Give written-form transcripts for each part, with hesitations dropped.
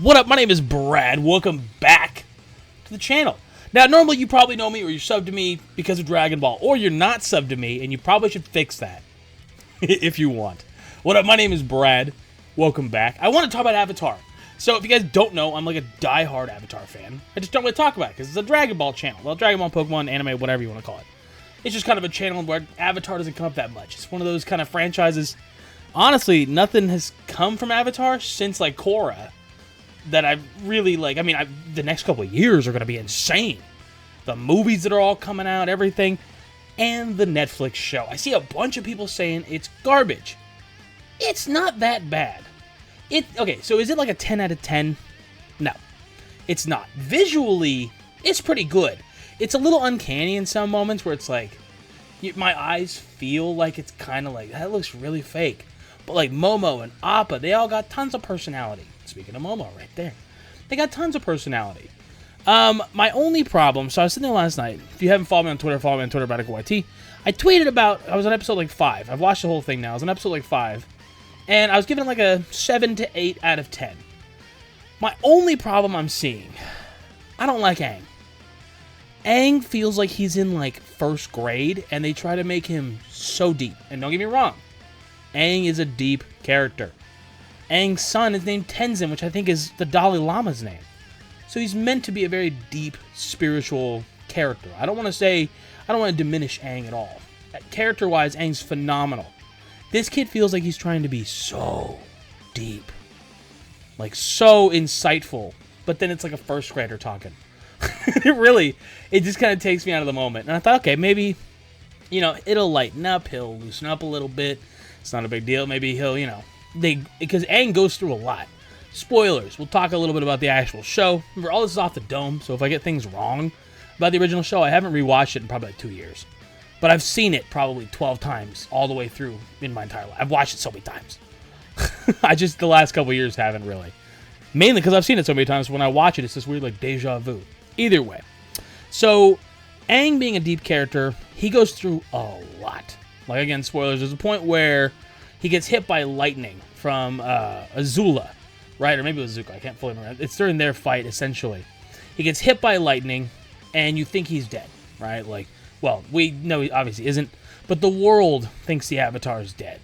What up? My name is Brad. Welcome back to the channel. Now, normally you probably know me or you're subbed to me because of Dragon Ball, or you're not subbed to me, and you probably should fix that if you want. What up? My name is Brad. Welcome back. I want to talk about Avatar. So, if you guys don't know, I'm like a die-hard Avatar fan. I just don't really talk about it because it's a Dragon Ball channel. Well, Dragon Ball, Pokemon, anime, whatever you want to call it. It's just kind of a channel where Avatar doesn't come up that much. It's one of those kind of franchises. Honestly, nothing has come from Avatar since, like, Korra that I really like. I mean, the next couple of years are going to be insane. The movies that are all coming out, everything, and the Netflix show. I see a bunch of people saying it's garbage. It's not that bad. Okay, so is it like a 10 out of 10? No, it's not. Visually, it's pretty good. It's a little uncanny in some moments where it's like, my eyes feel like it's kind of like, that looks really fake. But like Momo and Appa, they all got tons of personality. Speaking of Momo right there. They got tons of personality. My only problem, so I was sitting there last night. If you haven't followed me on Twitter, follow me on Twitter, Bradical YT. I tweeted about, I was on episode like 5. I've watched the whole thing now. I was on episode like 5. And I was giving it like a 7 to 8 out of 10. My only problem I'm seeing, I don't like Aang. Aang feels like he's in like first grade, and they try to make him so deep. And don't get me wrong, Aang is a deep character. Aang's son is named Tenzin, which I think is the Dalai Lama's name. So he's meant to be a very deep, spiritual character. I don't want to diminish Aang at all. Character-wise, Aang's phenomenal. This kid feels like he's trying to be so deep. Like, so insightful. But then it's like a first grader talking. It just kind of takes me out of the moment. And I thought, okay, maybe, it'll lighten up. He'll loosen up a little bit. It's not a big deal. Maybe he'll, because Aang goes through a lot. Spoilers. We'll talk a little bit about the actual show. Remember, all this is off the dome, so if I get things wrong about the original show, I haven't rewatched it in probably like 2 years. But I've seen it probably 12 times all the way through in my entire life. I've watched it so many times. The last couple years haven't really. Mainly because I've seen it so many times, when I watch it, it's this weird like deja vu. Either way. So, Aang being a deep character, he goes through a lot. Like, again, spoilers, there's a point where he gets hit by lightning from Azula, right? Or maybe it was Zuko, I can't fully remember. It's during their fight, essentially. He gets hit by lightning, and you think he's dead, right? Like, well, we know he obviously isn't, but the world thinks the Avatar is dead.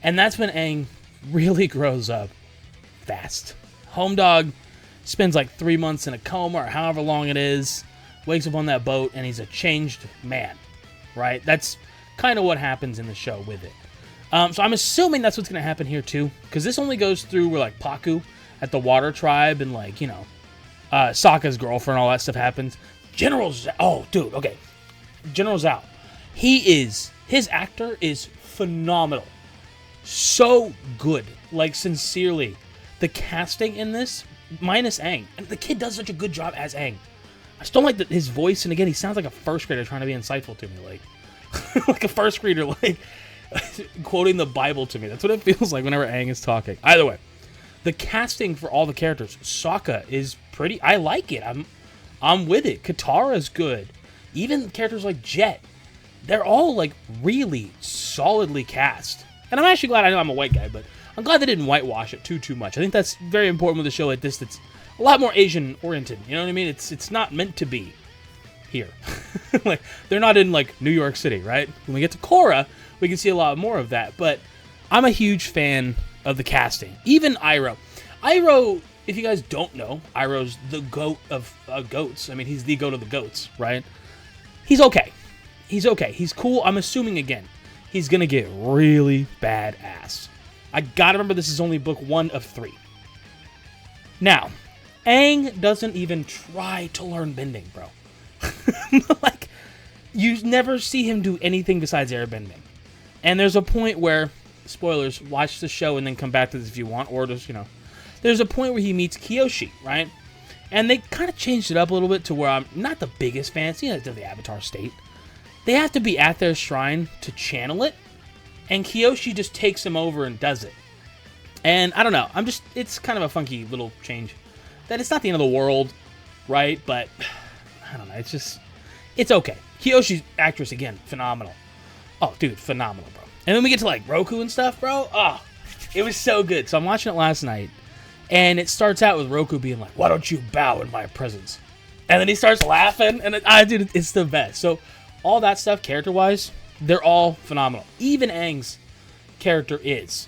And that's when Aang really grows up fast. Home Dog spends like 3 months in a coma, or however long it is, wakes up on that boat, and he's a changed man, right? That's kind of what happens in the show with it. So I'm assuming that's what's going to happen here too, because this only goes through where like Pakku at the Water Tribe and like, Sokka's girlfriend, all that stuff happens. General Zhao. His actor is phenomenal. So good. Like, sincerely. The casting in this, minus Aang, and the kid does such a good job as Aang. I just don't like his voice, and again, he sounds like a first grader trying to be insightful to me, like like a first grader, like quoting the Bible to me. That's what it feels like whenever Aang is talking. Either way, the casting for all the characters, Sokka is pretty. I like it. I'm with it. Katara's good. Even characters like Jet, they're all like really solidly cast. And I'm actually glad. I know I'm a white guy, but I'm glad they didn't whitewash it too much. I think that's very important with a show like this that's a lot more Asian oriented. You know what I mean? It's not meant to be here. Like, they're not in like New York City, right? When we get to Korra, we can see a lot more of that. But I'm a huge fan of the casting. Even Iroh. Iroh, if you guys don't know, Iroh's the goat of goats. I mean, he's the goat of the goats, right? He's okay. He's cool. I'm assuming, again, he's going to get really badass. I gotta remember this is only book 1 of 3. Now, Aang doesn't even try to learn bending, bro. Like, you never see him do anything besides airbending. And there's a point where, spoilers, watch the show and then come back to this if you want, or just, there's a point where he meets Kyoshi, right? And they kind of changed it up a little bit to where I'm not the biggest fan. See, they're the Avatar state. They have to be at their shrine to channel it, and Kyoshi just takes him over and does it. And I don't know, it's kind of a funky little change. That it's not the end of the world, right? But, I don't know, it's okay. Kyoshi's actress, again, phenomenal. Oh, dude, phenomenal, bro. And then we get to, like, Roku and stuff, bro. Oh, it was so good. So I'm watching it last night, And it starts out with Roku being like, "Why don't you bow in my presence?" And then he starts laughing, and dude, it's the best. So all that stuff, character-wise, they're all phenomenal. Even Aang's character is.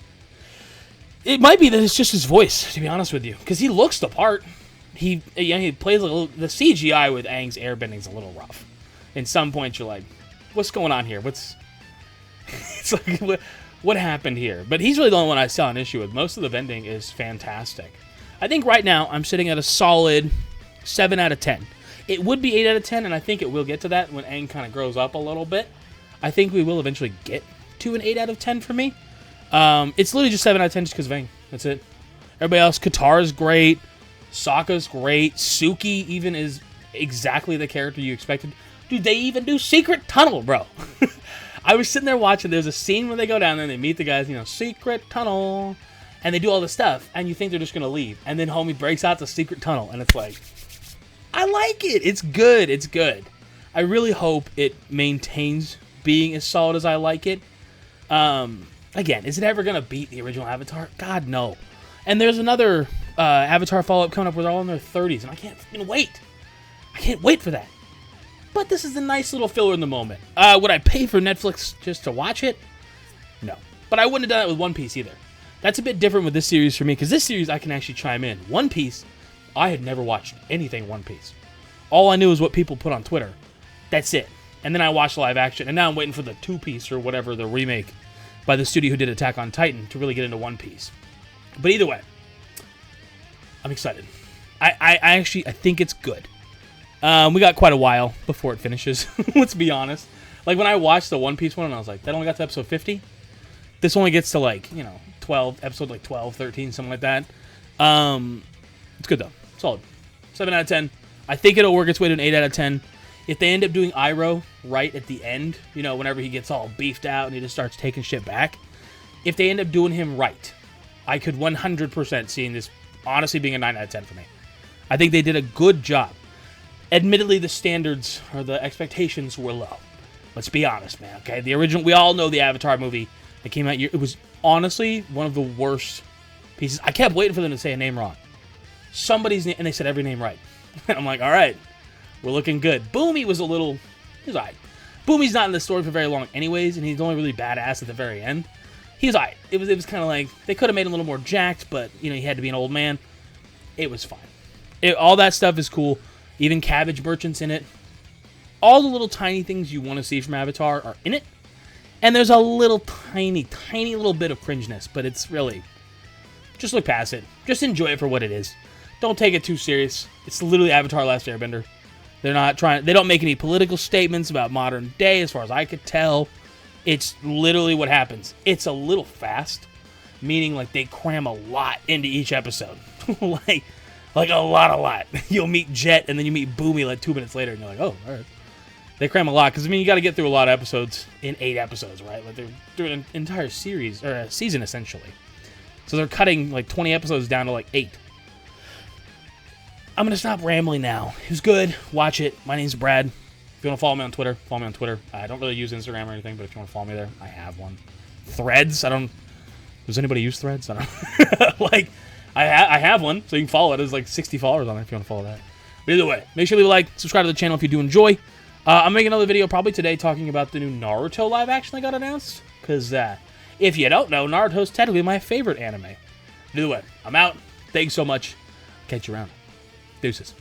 It might be that it's just his voice, to be honest with you, because he looks the part. He plays a little. The CGI with Aang's airbending is a little rough. In some points, you're like, "What's going on here? It's like what happened here?" But he's really the only one I saw an issue with. Most of the bending is fantastic. I think right now I'm sitting at a solid 7 out of 10. It would be 8 out of 10, and I think it will get to that when Aang kind of grows up a little bit. I think we will eventually get to an 8 out of 10 for me. It's literally just 7 out of 10 just because of Aang. That's it. Everybody else, Katara's great. Sokka's great. Suki even is exactly the character you expected. Dude, they even do Secret Tunnel, bro. I was sitting there watching. There's a scene where they go down there and they meet the guys, Secret Tunnel. And they do all this stuff, and you think they're just going to leave. And then homie breaks out the Secret Tunnel, and it's like, I like it. It's good. It's good. I really hope it maintains being as solid as I like it. Again, is it ever going to beat the original Avatar? God, no. And there's another Avatar follow-up coming up where they're all in their 30s, and I can't fucking wait. I can't wait for that. But this is a nice little filler in the moment. Would I pay for Netflix just to watch it? No. But I wouldn't have done it with One Piece either. That's a bit different with this series for me, because this series I can actually chime in. One Piece, I had never watched anything One Piece. All I knew was what people put on Twitter. That's it. And then I watched live action, and now I'm waiting for the Two-Piece or whatever, the remake by the studio who did Attack on Titan to really get into One Piece. But either way, I'm excited. I think it's good. We got quite a while before it finishes. Let's be honest. Like when I watched the One Piece one, and I was like, that only got to episode 50. This only gets to 12, episode 12, 13, something like that. It's good though. Solid. 7 out of 10. I think it'll work its way to an 8 out of 10. If they end up doing Iroh right at the end, whenever he gets all beefed out and he just starts taking shit back, if they end up doing him right, I could 100% see this honestly being a 9 out of 10 for me. I think they did a good job. Admittedly, the standards or the expectations were low. Let's be honest, man. Okay, the original. We all know the Avatar movie that came out. It was honestly one of the worst pieces. I kept waiting for them to say a name wrong. Somebody's name, and they said every name right. And I'm like, all right, we're looking good. Boomy was all right. Boomy's not in the story for very long, anyways, and he's only really badass at the very end. He's all right. It was kind of like they could have made him a little more jacked, but he had to be an old man. It was fine. All that stuff is cool. Even cabbage merchants in it. All the little tiny things you want to see from Avatar are in it. And there's a little tiny little bit of cringeness, but it's really... Just look past it. Just enjoy it for what it is. Don't take it too serious. It's literally Avatar Last Airbender. They don't make any political statements about modern day, as far as I could tell. It's literally what happens. It's a little fast, meaning like they cram a lot into each episode. Like a lot. You'll meet Jet, and then you meet Boomy like 2 minutes later, and you're like, oh, all right. They cram a lot, because, you got to get through a lot of episodes in 8 episodes, right? Like, they're doing an entire series, or a season, essentially. So they're cutting, 20 episodes down to, 8. I'm going to stop rambling now. It was good. Watch it. My name's Brad. If you want to follow me on Twitter, follow me on Twitter. I don't really use Instagram or anything, but if you want to follow me there, I have one. Threads? Does anybody use Threads? I don't I have one, so you can follow it. There's 60 followers on it if you want to follow that. But either way, make sure to leave a like, subscribe to the channel if you do enjoy. I'm making another video probably today talking about the new Naruto live action that got announced. Because if you don't know, Naruto's technically my favorite anime. But either way, I'm out. Thanks so much. Catch you around. Deuces.